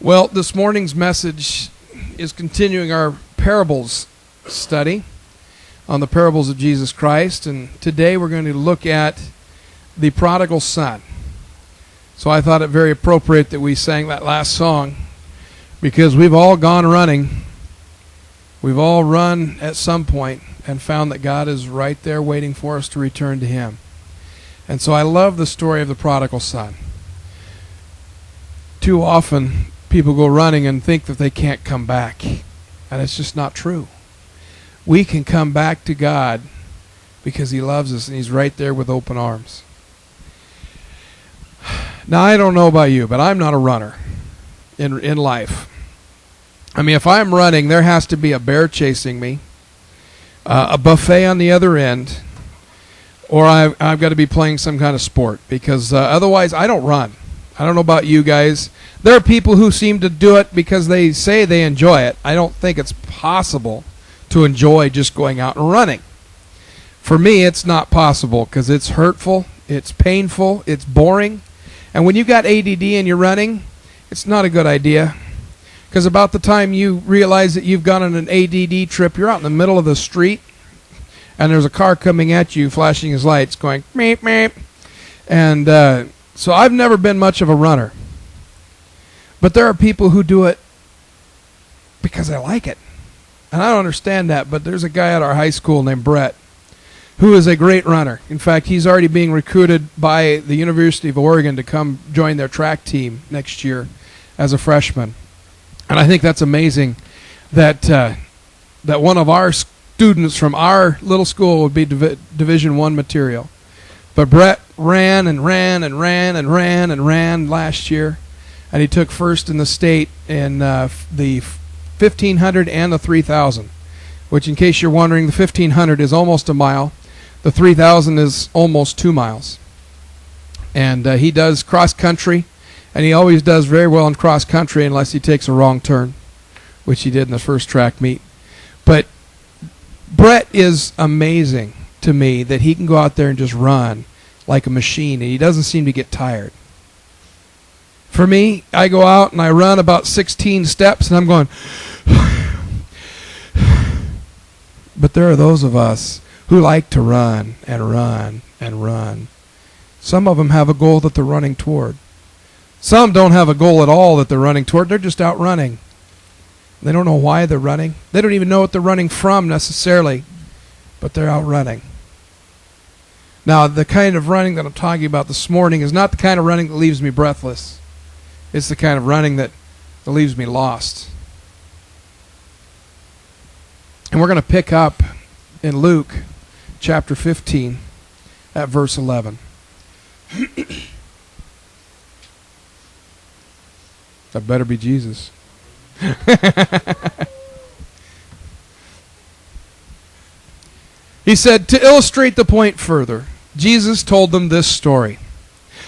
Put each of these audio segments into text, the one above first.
Well, this morning's message is continuing our parables study on the parables of Jesus Christ, and today we're going to look at the prodigal son. So I thought it very appropriate that we sang that last song, because we've all gone running. We've all run at some point and found that God is right there waiting for us to return to Him. And so I love the story of the prodigal son. Too often people go running and think that they can't come back, and it's just not true. We can come back to God because He loves us and He's right there with open arms. Now, I don't know about you, but I'm not a runner in life. I mean, if I'm running, there has to be a bear chasing me, a buffet on the other end, or I've got to be playing some kind of sport, because otherwise I don't run. I don't know about you guys. There are people who seem to do it because they say they enjoy it. I don't think it's possible to enjoy just going out and running. For me, it's not possible because it's hurtful, it's painful, it's boring. And when you've got ADD and you're running, it's not a good idea. Because about the time you realize that you've gone on an ADD trip, you're out in the middle of the street, and there's a car coming at you, flashing his lights, going, meep, meep. And so I've never been much of a runner. But there are people who do it because they like it. And I don't understand that, but there's a guy at our high school named Brett who is a great runner. In fact, he's already being recruited by the University of Oregon to come join their track team next year as a freshman. And I think that's amazing that that one of our students from our little school would be Division I material. But Brett ran and ran and ran and ran and ran last year. And he took first in the state in the 1,500 and the 3,000, which, in case you're wondering, the 1,500 is almost a mile. The 3,000 is almost 2 miles. And he does cross country, and he always does very well in cross country unless he takes a wrong turn, which he did in the first track meet. But Brett is amazing to me that he can go out there and just run like a machine, and he doesn't seem to get tired. For me, I go out and I run about 16 steps and I'm going, but there are those of us who like to run and run and run. Some of them have a goal that they're running toward. Some don't have a goal at all that they're running toward. They're just out running. They don't know why they're running. They don't even know what they're running from necessarily, but they're out running. Now, the kind of running that I'm talking about this morning is not the kind of running that leaves me breathless. It's the kind of running that leaves me lost. And we're going to pick up in Luke chapter 15 at verse 11. That better be Jesus. He said, to illustrate the point further, Jesus told them this story.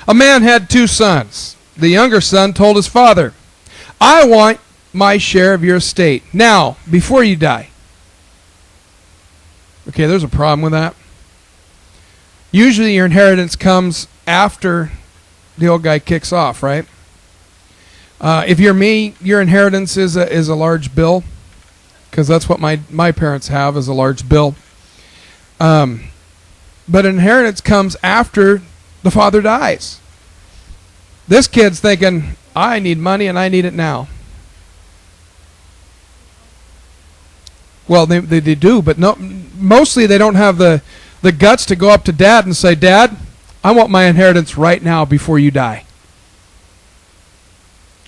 A man had 2 sons. The younger son told his father, I want my share of your estate now, before you die. Okay, there's a problem with that. Usually your inheritance comes after the old guy kicks off, right? If you're me, your inheritance is a large bill, because that's what my parents have, is a large bill. But inheritance comes after the father dies. This kid's thinking, I need money and I need it now. Well, they do, but no, mostly they don't have the guts to go up to Dad and say, Dad, I want my inheritance right now before you die.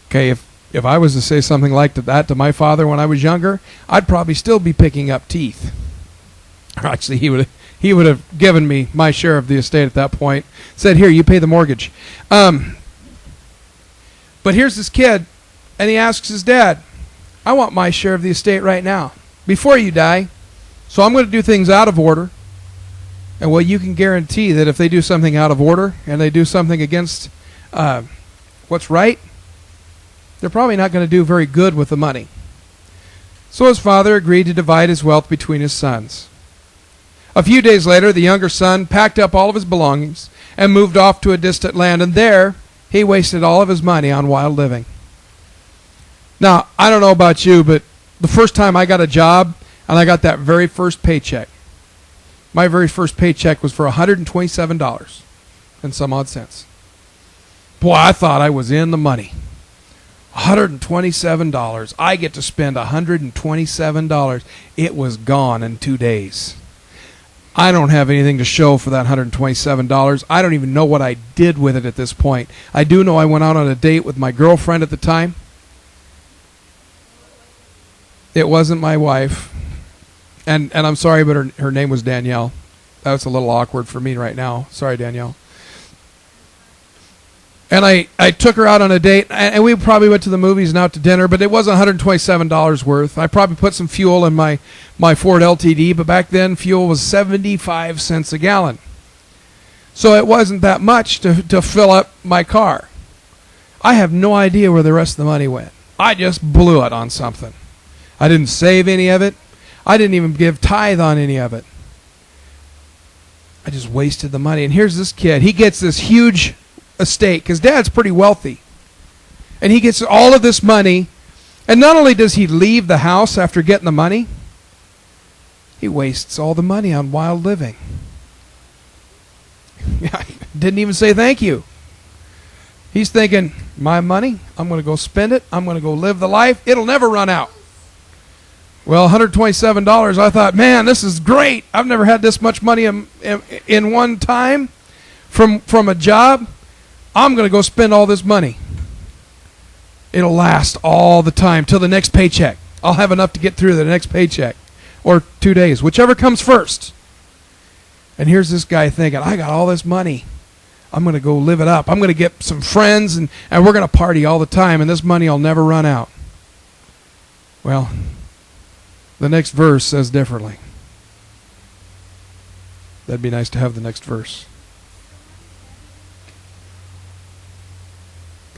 Okay, if I was to say something like that to my father when I was younger, I'd probably still be picking up teeth. Actually, he would have given me my share of the estate at that point. Said, here, you pay the mortgage. But here's this kid, and he asks his dad, I want my share of the estate right now, before you die. So I'm going to do things out of order. And well, you can guarantee that if they do something out of order and they do something against what's right, they're probably not going to do very good with the money. So his father agreed to divide his wealth between his sons. A few days later, the younger son packed up all of his belongings and moved off to a distant land, and there he wasted all of his money on wild living. Now, I don't know about you, but the first time I got a job and I got that very first paycheck, my very first paycheck was for $127 and some odd cents. Boy, I thought I was in the money. $127. I get to spend $127. It was gone in 2 days. I don't have anything to show for that $127. I don't even know what I did with it at this point. I do know I went out on a date with my girlfriend at the time. It wasn't my wife. And I'm sorry, but her name was Danielle. That's a little awkward for me right now. Sorry, Danielle. And I took her out on a date, and we probably went to the movies and out to dinner, but it wasn't $127 worth. I probably put some fuel in my Ford LTD, but back then fuel was 75 cents a gallon. So it wasn't that much to fill up my car. I have no idea where the rest of the money went. I just blew it on something. I didn't save any of it. I didn't even give tithe on any of it. I just wasted the money. And here's this kid. He gets this huge estate because Dad's pretty wealthy. And he gets all of this money. And not only does he leave the house after getting the money, he wastes all the money on wild living. Didn't even say thank you. He's thinking, my money, I'm going to go spend it. I'm going to go live the life. It'll never run out. Well, $127, I thought, man, this is great. I've never had this much money in one time from a job. I'm going to go spend all this money. It'll last all the time till the next paycheck. I'll have enough to get through the next paycheck. Or 2 days, whichever comes first. And here's this guy thinking, I got all this money. I'm going to go live it up. I'm going to get some friends, and we're going to party all the time, and this money will never run out. Well, the next verse says differently. That'd be nice to have the next verse.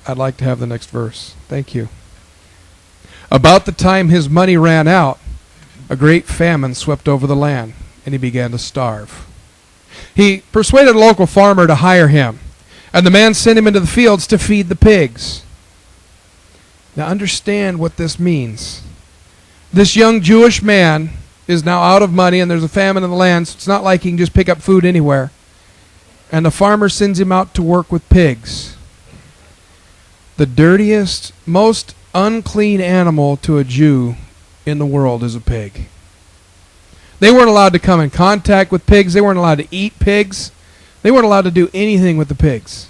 I'd like to have the next verse. Thank you. About the time his money ran out, a great famine swept over the land, and he began to starve. He persuaded a local farmer to hire him, and the man sent him into the fields to feed the pigs. Now understand what this means. This young Jewish man is now out of money, and there's a famine in the land, so it's not like he can just pick up food anywhere. And the farmer sends him out to work with pigs. The dirtiest, most unclean animal to a Jew in the world is a pig. They weren't allowed to come in contact with pigs. They weren't allowed to eat pigs. They weren't allowed to do anything with the pigs.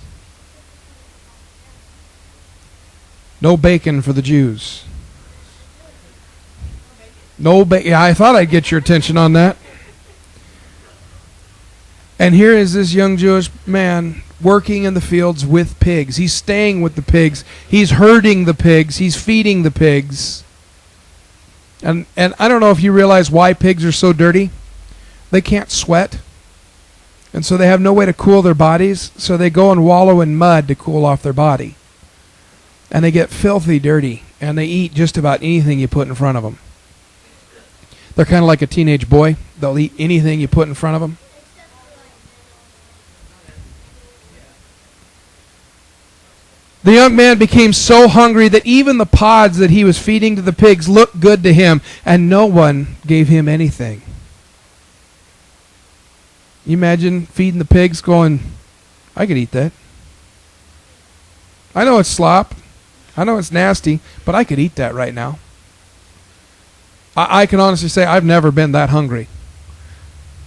No bacon for the Jews. Yeah, I thought I'd get your attention on that. And here is this young Jewish man working in the fields with pigs. He's staying with the pigs. He's herding the pigs. He's feeding the pigs. And I don't know if you realize why pigs are so dirty. They can't sweat. And so they have no way to cool their bodies. So they go and wallow in mud to cool off their body. And they get filthy dirty. And they eat just about anything you put in front of them. They're kind of like a teenage boy. They'll eat anything you put in front of them. The young man became so hungry that even the pods that he was feeding to the pigs looked good to him, and no one gave him anything. You imagine feeding the pigs going, I could eat that. I know it's slop. I know it's nasty, but I could eat that right now. I can honestly say I've never been that hungry.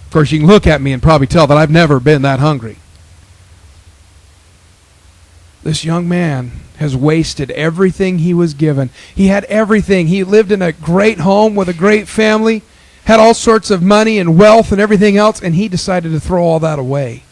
Of course, you can look at me and probably tell that I've never been that hungry. This young man has wasted everything he was given. He had everything. He lived in a great home with a great family, had all sorts of money and wealth and everything else, and he decided to throw all that away.